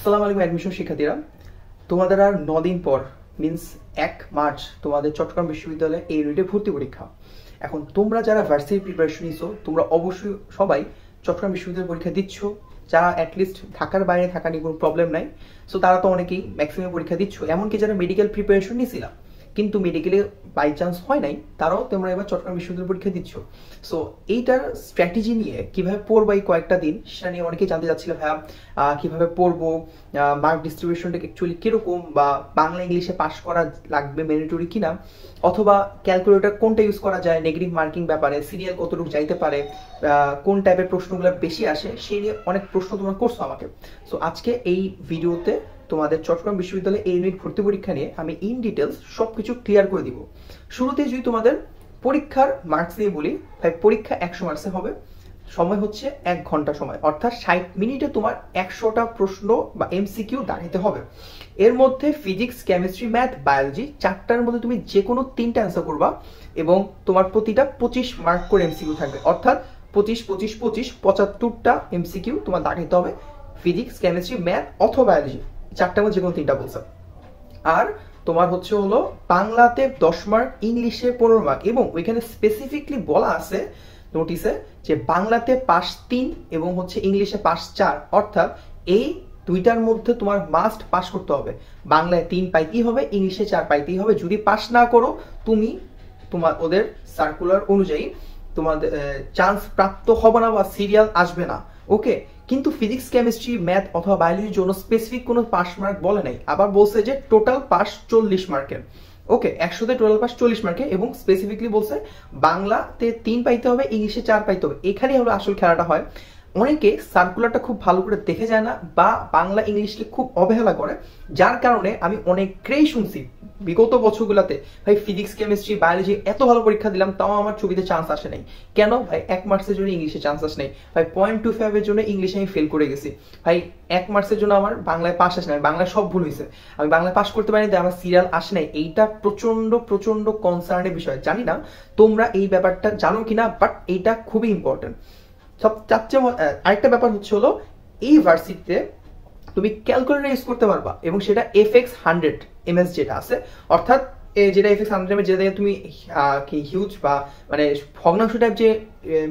আসসালামু আলাইকুম অ্যাডমিশন শিক্ষার্থীরা, তোমাদের আর 9 দিন পর মিন্স 1 মার্চ তোমাদের চট্টগ্রাম বিশ্ববিদ্যালয়ে এই ইউনিটে ভর্তি পরীক্ষা। এখন তোমরা যারা ভার্সিটি প্রিপারেশন নিছো তোমরা অবশ্যই সবাই চট্টগ্রাম বিশ্ববিদ্যালয় পরীক্ষা দিচ্ছ, যারা অ্যাটলিস্ট ঢাকার বাইরে থাকা নিয়ে কোনো প্রবলেম নাই। সো তারা তো অনেকেই ম্যাক্সিমাম পরীক্ষা দিচ্ছ, এমনকি যারা মেডিকেল প্রিপারেশন নিয়েছিলাম কিন্তু মেডিকেলে বাই চান্স হয় নাই, তারাও তোমরা এবার চট্টগ্রাম বিশ্ববিদ্যালয় পরীক্ষা দিচ্ছ। সো এইটার স্ট্র্যাটেজি নিয়ে কিভাবে পড়বো এই কয়েকটা দিন সেটা নিয়ে অনেকেই জানতে চাচ্ছিল, ভাইয়া কিভাবে পড়বো, মার্ক ডিস্ট্রিবিউশনটা অ্যাকচুয়ালি কিরকম, বা বাংলা ইংলিশে পাস করা লাগবে ম্যান্ডেটরি কিনা, অথবা ক্যালকুলেটর কোনটা ইউজ করা যায় নেগেটিভ মার্কিং ব্যাপারে, সিরিয়াল কতটুকু যাইতে পারে, কোন টাইপের প্রশ্নগুলো বেশি আসে সেই নিয়ে অনেক প্রশ্ন তোমরা করছো আমাকে। সো আজকে এই ভিডিওতে তোমাদের চট্টগ্রাম বিশ্ববিদ্যালয়ে এই ইউনিট ভর্তি পরীক্ষা নিয়ে আমি ইন ডিটেলস সবকিছু ক্লিয়ার করে দিব। শুরুতে যদি তোমাদের পরীক্ষার মার্কস নিয়ে বলি, তাই পরীক্ষা 100 মার্কসে হবে, সময় হচ্ছে 1 ঘন্টা সময়, অর্থাৎ 60 মিনিটে তোমার 100টা প্রশ্ন বা এমসিকিউ দাঁড়াতে হবে। এর মধ্যে ফিজিক্স, কেমিস্ট্রি, ম্যাথ, বায়োলজি 4টার মধ্যে তুমি যে কোনো 3টা অ্যান্সার করবা এবং তোমার প্রতিটা 25 মার্ক করে এমসিকিউ থাকবে, অর্থাৎ 25 25 25 75টা এমসিকিউ তোমার দাঁড়াতে হবে ফিজিক্স, কেমিস্ট্রি, ম্যাথ অথবা বায়োলজি 4টার মধ্যে যে কোনো 3টা বলছে। আর তোমার হলো বাংলাতে 10 মার্ক, ইংলিশে 15 মার্ক, এবং ওইখানে স্পেসিফিকলি বলা আছে নোটিসে যে বাংলাতে পাস 3 এবং ইংলিশে পাস 4, অর্থাৎ এই দুইটার মধ্যে তোমার মাস্ট পাস করতে হবে। বাংলায় 3 পাইতেই হবে, ইংলিশে 4 পাইতেই হবে। যদি পাস না করো তুমি তোমার ওদের সার্কুলার অনুযায়ী তোমাদের চান্স প্রাপ্ত হবে না বা সিরিয়াল আসবে না, ওকে। কিন্তু ফিজিক্স, কেমিস্ট্রি, ম্যাথ অথবা বায়োলজির জন্য স্পেসিফিক কোনো পাস মার্ক বলে নাই, আবার বলছে যে টোটাল পাস 40 মার্কের, ওকে। 100তে টোটাল পাস 40 মার্কে, এবং স্পেসিফিকলি বলছে বাংলাতে 3 পাইতে হবে, ইংলিশে 4 পাইতে হবে। এখানেই হলো আসল খেলাটা হয়। অনেকে সার্কুলারটা খুব ভালো করে দেখে যায় না বা বাংলা ইংলিশকে খুব অবহেলা করে, যার কারণে আমি অনেককেই শুনছি বিগত বছরগুলোতে, ভাই ফিজিক্স, কেমিস্ট্রি, বায়োলজি এত ভালো পরীক্ষা দিলাম তাও আমার ছবিতে চান্স আসে নাই। কেন ভাই? 1 মার্কসের জন্য ইংলিশে চান্স আসে নাই, ভাই 0.25 এর জন্য ইংলিশে আমি ফেল করে গেছি, ভাই 1 মার্কসের জন্য আমার বাংলায় পাস আসে নাই, বাংলায় সব ভুল হয়েছে, আমি বাংলায় পাস করতে পারিনি, আমার সিরিয়াল আসে নাই। এইটা প্রচন্ড প্রচন্ড কনসার্নের বিষয়। জানি না তোমরা এই ব্যাপারটা জানো কিনা, বাট এইটা খুবই ইম্পর্টেন্ট। আরেকটা ব্যাপার হলো এই ভার্সিটিতে তুমি ক্যালকুলেটর ইউজ করতে পারবা, এবং সেটা FX100 MS যেটা আছে, অর্থাৎ যেটা FX100 MS, যেটা তুমি কি হিউজ বা মানে ভগ্নাংশ টাইপ যে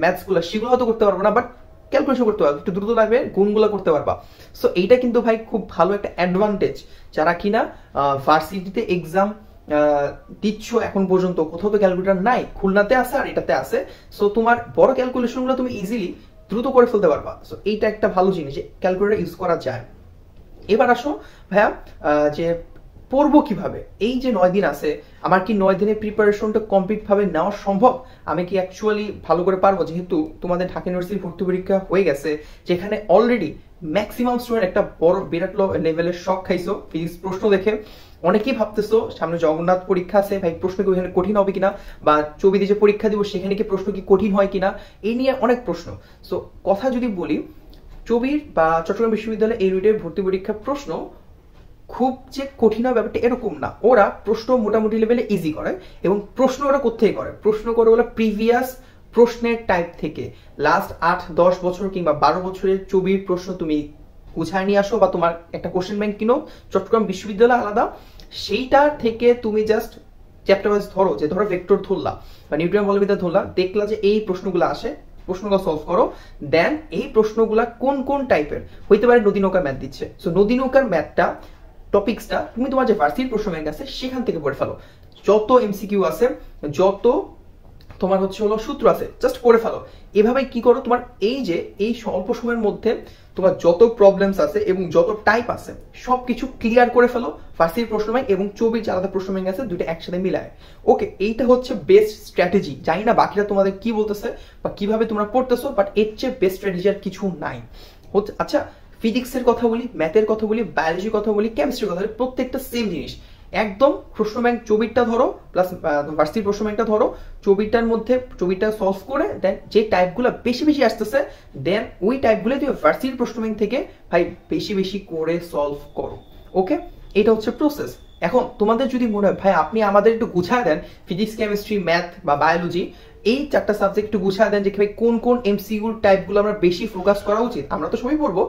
ম্যাথস গুলো সেগুলো হয়তো করতে পারবো না, বাট ক্যালকুলেশন করতে পারবে, একটু দ্রুত লাগবে, গুণগুলো করতে পারবা। সো এইটা কিন্তু ভাই খুব ভালো একটা অ্যাডভান্টেজ, যারা কিনা ভার্সিটিতে এক্সাম দিচ্ছ এখন পর্যন্ত কোথাও তো ক্যালকুলেটর নাই, খুলনাতে আছে আর এটাতে আছে। সো তোমার বড় ক্যালকুলেশনগুলো তুমি ইজিলি দ্রুত করে ফেলতে পারবা। সো এইটা একটা ভালো জিনিস যে ক্যালকুলেটর ইউজ করা যায়। এবার আসো ভাইয়া, যে পড়বো কিভাবে? এই যে 9 দিন আছে, আমার কি 9 দিনের প্রিপারেশনটা কমপ্লিট ভাবে নেওয়া সম্ভব? আমি কি অ্যাকচুয়ালি ভালো করে পারবো? যেহেতু তোমাদের ঢাকা ইউনিভার্সিটির ভর্তি পরীক্ষা হয়ে গেছে, যেখানে অলরেডি ম্যাক্সিমাম স্টুডেন্ট একটা বড় বিরাট লেভেলের শক খাইছো ফিজিক্স প্রশ্ন দেখে। অনেকেই ভাবতেছো সামনে জগন্নাথ পরীক্ষা আছে, ভাই প্রশ্ন কি ওখানে কঠিন হবে কিনা, বা চবিতে যে পরীক্ষা দিব সেখানে কি প্রশ্ন কি কঠিন হয় কিনা, এই নিয়ে অনেক প্রশ্ন। সো কথা যদি বলি, চবির বা চট্টগ্রাম বিশ্ববিদ্যালয়ে এই ইউনিটের ভর্তি পরীক্ষার প্রশ্ন খুব যে কঠিন হয় ব্যাপারটা এরকম না। ওরা প্রশ্ন মোটামুটি লেভেলে ইজি করে, এবং প্রশ্ন ওরা কোথেকে করে? প্রশ্ন করে ওরা প্রিভিয়াস প্রশ্নের টাইপ থেকে। লাস্ট 8-10 বছর কিংবা 12 বছরের চবির প্রশ্ন তুমি গুছায় নিয়ে আসো, বা তোমার একটা কোশ্চেন ব্যাংক কিনো, চট্টগ্রাম বিশ্ববিদ্যালয় আলাদা, সেইটার থেকে তুমি জাস্ট চ্যাপ্টার ওয়াইজ ধরো, যে ধরো ভেক্টর ধরলা বা নিউটন বলবিদ্যা ধরলা, দেখলা যে এই প্রশ্নগুলো আসে, প্রশ্নগুলো সলভ করো, দেন এই প্রশ্নগুলা কোন কোন টাইপের হইতে পারে। নদী নৌকার ম্যাথ দিচ্ছে, সো নদী নৌকার ম্যাথটা টপিকসটা তুমি তোমার যে ভার্সিটির প্রশ্ন ব্যাংক আছে সেখান থেকে পড়ে ফেলো। যত এমসিকিউ আছে, যত তোমার সূত্র আছে, জাস্ট পড়ে ফেলো। এভাবে কি করো, তোমার এই অল্প সময়ের মধ্যে তোমার যত প্রবলেমস আছে এবং যত টাইপ আছে সবকিছু ক্লিয়ার করে ফেলো ভার্সিটির প্রশ্ন ব্যাংক এবং 24 আলাদা প্রশ্ন ব্যাংক আছে, দুটো একসাথে মিলায়। ওকে, এইটা হচ্ছে বেস্ট স্ট্র্যাটেজি। জানি না বাকিরা তোমাদের কি বলতেছে বা কিভাবে তোমরা পড়তেছো, বাট এর চেয়ে বেস্ট স্ট্র্যাটেজি আর কিছু নাই। আচ্ছা, ফিজিক্সের কথা বলি, ম্যাথের কথা বলি, বায়োলজির কথা বলি, কেমিস্ট্রির কথা বলি, প্রত্যেকটা সেম জিনিস। একদম প্রশ্ন ব্যাংক 24টা ধরো, প্লাস ভার্সিটির প্রশ্ন ব্যাংকটা ধরো, 24টার মধ্যে 24টা সলভ করে দেন যে টাইপগুলো বেশি বেশি আসতেছে, দেন ওই টাইপগুলো তুমি ভার্সিটির প্রশ্ন ব্যাংক থেকে ভাই বেশি বেশি করে সলভ করো। ওকে, এটা হচ্ছে প্রসেস। এখন তোমাদের যদি মনে হয় ভাই আপনি আমাদের একটু গুছায় দেন ফিজিক্স, কেমিস্ট্রি, ম্যাথ বা বায়োলজি, এই 4টা সাবজেক্ট একটু গুছায় দেন যে ভাই কোন কোন এমসিকিউ টাইপগুলো আমরা বেশি ফোকাস করা উচিত, আমরা তো সবাই পড়বো,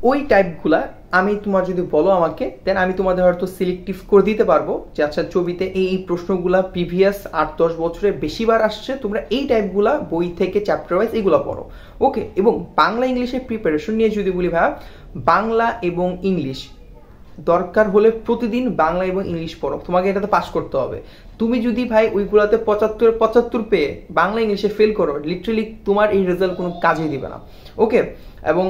ওই টাইপগুলা আমি তোমার যদি বলো আমাকে, দেন আমি তোমাদের হয়তো সিলেক্টিভ করে দিতে পারবো যে আচ্ছা ছবিতে এই প্রশ্নগুলা প্রিভিয়াস 8-10 বছরে বেশিবার আসছে, তোমরা এই টাইপগুলা বই থেকে চ্যাপ্টার ওয়াইজ এগুলো পড়ো। ওকে, এবং বাংলা ইংলিশের প্রিপারেশন নিয়ে যদি বলি ভাই, বাংলা এবং ইংলিশ দরকার হলে প্রতিদিন বাংলা এবং ইংলিশ পড়ো, তোমাকে এটাতে পাস করতে হবে। তুমি যদি ভাই ওইগুলাতে 75 পেয়ে বাংলা ইংলিশে ফেল করো, লিটারালি তোমার এই রেজাল্ট কোনো কাজেই দিবে না। ওকে, এবং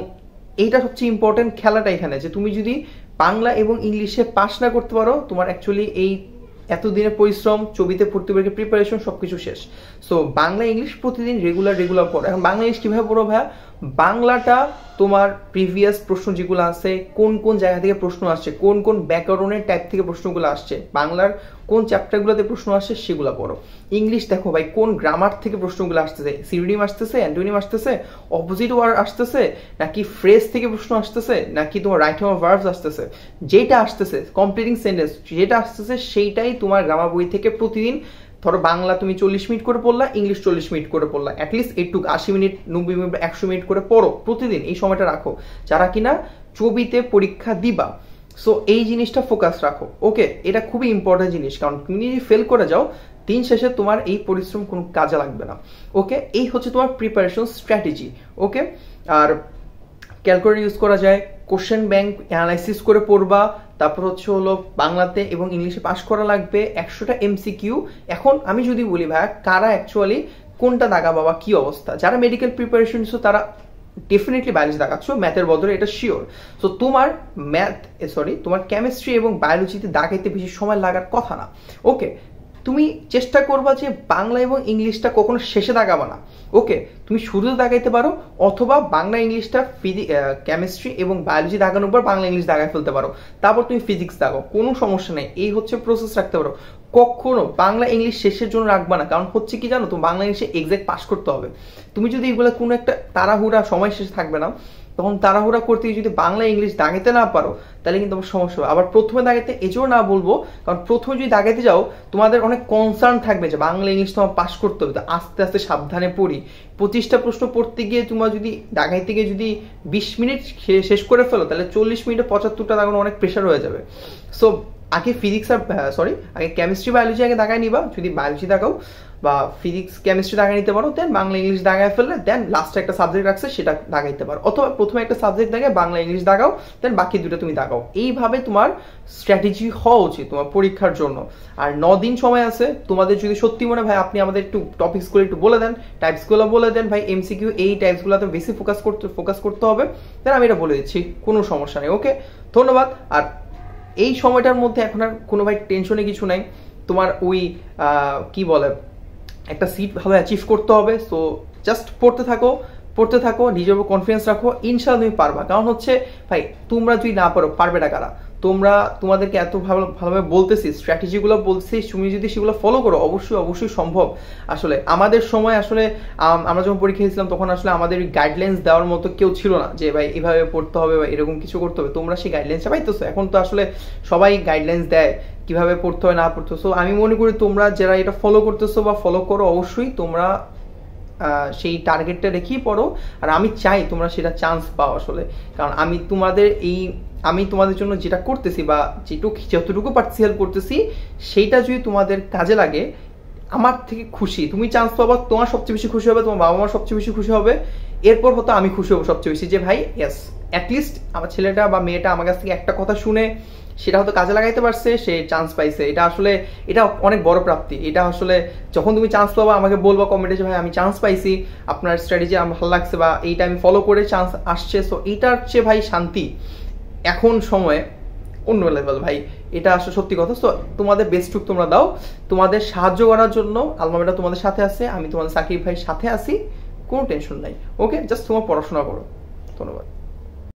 এইটা সবচেয়ে ইম্পর্টেন্ট খেলাটা এখানে, যে তুমি যদি বাংলা এবং ইংলিশে পাস না করতে পারো, তোমার অ্যাকচুয়ালি এই এতদিনের পরিশ্রম, ছবিতে ভর্তি পরীক্ষার প্রিপারেশন সবকিছু শেষ। সো বাংলা ইংলিশ প্রতিদিন রেগুলার পড়ো। এখন বাংলা ইংলিশ কিভাবে পড়ো ভাইয়া? বাংলাটা তোমার প্রিভিয়াস প্রশ্ন যেগুলো আছে, কোন কোন জায়গা থেকে প্রশ্ন আসছে, কোন কোন ব্যাকরণের টাইপ থেকে প্রশ্নগুলো আসছে, বাংলার কোন চ্যাপ্টারগুলোতে প্রশ্ন আসছে সেগুলো পড়ো। ইংলিশ দেখো ভাই কোন গ্রামার থেকে প্রশ্নগুলো আসতেছে, সিনোনিম আসতেছে, অ্যান্টোনিম আসতেছে, অপোজিট ওয়ার্ড আসতেছে, নাকি ফ্রেজ থেকে প্রশ্ন আসতেছে, নাকি তোমার রাইটিং অফ ভার্বস আসতেছে, যেটা আসতেছে কমপ্লিটিং সেন্টেন্স যেটা আসতেছে সেইটাই তোমার গ্রামার বই থেকে প্রতিদিন। ধরো বাংলা তুমি 40 মিনিট করে পড়লা, ইংলিশ 40 মিনিট করে পড়লা, অ্যাটলিস্ট এইটুকু 80 মিনিট 90 মিনিট 100 মিনিট করে পড়ো প্রতিদিন। এই সময়টা রাখো যারা কিনা ছবিতে পরীক্ষা দিবা। সো এই জিনিসটা ফোকাস রাখো। ওকে, এটা খুবই ইম্পর্টেন্ট জিনিস, কারণ তুমি যদি ফেল করে যাও দিন শেষে তোমার এই পরিশ্রম কোনো কাজে লাগবে না। ওকে, এই হচ্ছে তোমার প্রিপারেশন স্ট্র্যাটেজি। ওকে, আর ক্যালকুলেটর ইউজ করা যায়, কোশ্চেন ব্যাংক অ্যানালাইসিস করে পড়বা, তারপর হচ্ছে হলো বাংলাতে এবং ইংলিশে পাস করা লাগবে, 100টা এমসিকিউ। এখন আমি যদি বলি ভাইয়া কারা অ্যাকচুয়ালি কোনটা দাগা বাবা কি অবস্থা, যারা মেডিকেল প্রিপারেশন নিচ্ছ তারা ডেফিনেটলি বায়োলজি দাগাচ্ছ ম্যাথের বদলে, এটা শিওর। সো তোমার তোমার কেমিস্ট্রি এবং বায়োলজিতে দাগাইতে বেশি সময় লাগার কথা না। ওকে, তুমি চেষ্টা করবা যে বাংলা এবং ইংলিশটা কখনো শেষে দাগাবা না। ওকে, তুমি শুরুতে দাগাইতে পারো, অথবা বাংলা ইংলিশটা কেমিস্ট্রি এবং বায়োলজি দাগানোর পর বাংলা ইংলিশ দাগাই ফেলতে পারো, তারপর তুমি ফিজিক্স দাগাও, কোনো সমস্যা নেই। এই হচ্ছে প্রসেস রাখতে পারো। কখনো বাংলা ইংলিশ শেষের জন্য রাখবা না, কারণ হচ্ছে কি জানো, তুমি বাংলা ইংলিশে এক্সাক্ট পাস করতে হবে। তুমি যদি এগুলো কোনো একটা তাড়াহুড়া সময় শেষে থাকবে না, তখন তাড়াহুড়া করতে যদি বাংলা ইংলিশ দাগাইতে না পারো তাহলে কিন্তু আমার সমস্যা হবে। আবার প্রথমে দাগাইতে এজন্য না বলবো, কারণ প্রথমে যদি দাগাইতে যাও তোমাদের অনেক কনসার্ন থাকবে যে বাংলা ইংলিশ তোমার পাস করতে হবে, তো আস্তে আস্তে সাবধানে পড়ি। 25টা প্রশ্ন পড়তে গিয়ে তোমার যদি দাগাইতে গিয়ে যদি 20 মিনিট শেষ করে ফেলো, তাহলে 40 মিনিটে 75টা দাগানো অনেক প্রেশার হয়ে যাবে। সো আগে ফিজিক্স আর আগে কেমিস্ট্রি বায়োলজি আগে দাগায় নিবা, যদি বায়োলজি দাগাও বা ফিজিক্স কেমিস্ট্রি দাগায় নিতে পারো, দেন বাংলা ইংলিশ দাগায় ফেললে দেন লাস্টে একটা সাবজেক্ট রাখছে সেটা দাগাইতে পারো, অথবা প্রথমে একটা সাবজেক্ট দাগায় বাংলা ইংলিশ দাগাও, দেন বাকি দুটো তুমি দাগাও। এইভাবে তোমার স্ট্র্যাটেজি হওয়া উচিত তোমার পরীক্ষার জন্য। আর 9 দিন সময় আছে, তোমাদের যদি সত্যি মনে ভাই আপনি আমাদের একটু টপিকসগুলো একটু বলে দেন, টাইপসগুলো বলে দেন ভাই, এমসিকিউ এই টাইপসগুলোতে বেশি ফোকাস করতে হবে, দেন আমি এটা বলে দিচ্ছি, কোনো সমস্যা নেই। ওকে, ধন্যবাদ। আর এই সময়টার মধ্যে এখন আর কোনো ভাই টেনশনে কিছু নাই, তোমার ওই কি বলে একটা সিট ভালো অ্যাচিভ করতে হবে। সো জাস্ট পড়তে থাকো, নিজের উপর কনফিডেন্স রাখো, ইনশাআল্লাহ তুমি পারবা। কারণ হচ্ছে ভাই তোমরা যদি না পারো পারবে না কারা? তোমাদেরকে এত ভালোভাবে বলতেছি, স্ট্র্যাটেজিগুলো বলতেছি, তুমি যদি সেগুলো ফলো করো অবশ্যই সম্ভব। আসলে আমাদের সময় আসলে আমরা যখন পরীক্ষা দিয়েছিলাম তখন আসলে আমাদের গাইডলাইন্স দেওয়ার মতো কেউ ছিল না যে ভাই এভাবে পড়তে হবে বা এরকম কিছু করতে হবে। তোমরা সেই গাইডলাইন্সটা পাইতেছো, এখন তো আসলে সবাই গাইডলাইন্স দেয় কিভাবে পড়তে হয় না পড়তে হয়। সো আমি মনে করি তোমরা যারা এটা ফলো করতেছো বা ফলো করো, অবশ্যই তোমরা সেই টার্গেটটা রেখেই পড়ো। আর আমি চাই তোমরা সেটা চান্স পাও আসলে, কারণ আমি তোমাদের জন্য যেটা করতেছি বা যতটুকু পারছি হেল্প করতেছি, সেইটা যদি তোমাদের কাজে লাগে আমার থেকে খুশি। তুমি চান্স পাবা, তোমার সবচেয়ে বেশি খুশি হবে, তোমার বাবা মার সবচেয়ে বেশি খুশি হবে, এরপর হয়তো আমি খুশি হবো সবচেয়ে বেশি, যে ভাই ইয়েস অ্যাটলিস্ট আমার ছেলেটা বা মেয়েটা আমার কাছ থেকে একটা কথা শুনে সেটা হয়তো কাজে লাগাইতে পারছে, সে চান্স পাইছে। এটা অনেক বড় প্রাপ্তি। এটা আসলে যখন তুমি চান্স পাবা আমাকে বলবা কমেন্টে যে ভাই আমি চান্স পাইছি, আপনার স্ট্র্যাটেজি আমার ভালো লাগছে বা এইটা আমি ফলো করে চান্স আসছে। সো এইটার চেয়ে ভাই শান্তি এখন সময়ে অন্য লেভেল ভাই, এটা আসলে সত্যি কথা। সো তোমাদের বেস্টটুক তোমরা দাও, তোমাদের সাহায্য করার জন্য আলমামেটা তোমাদের সাথে আছে, আমি তোমাদের সাকিব ভাইয়ের সাথে আছি, কোনো টেনশন নাই। ওকে, জাস্ট তোমার পড়াশোনা করো। ধন্যবাদ।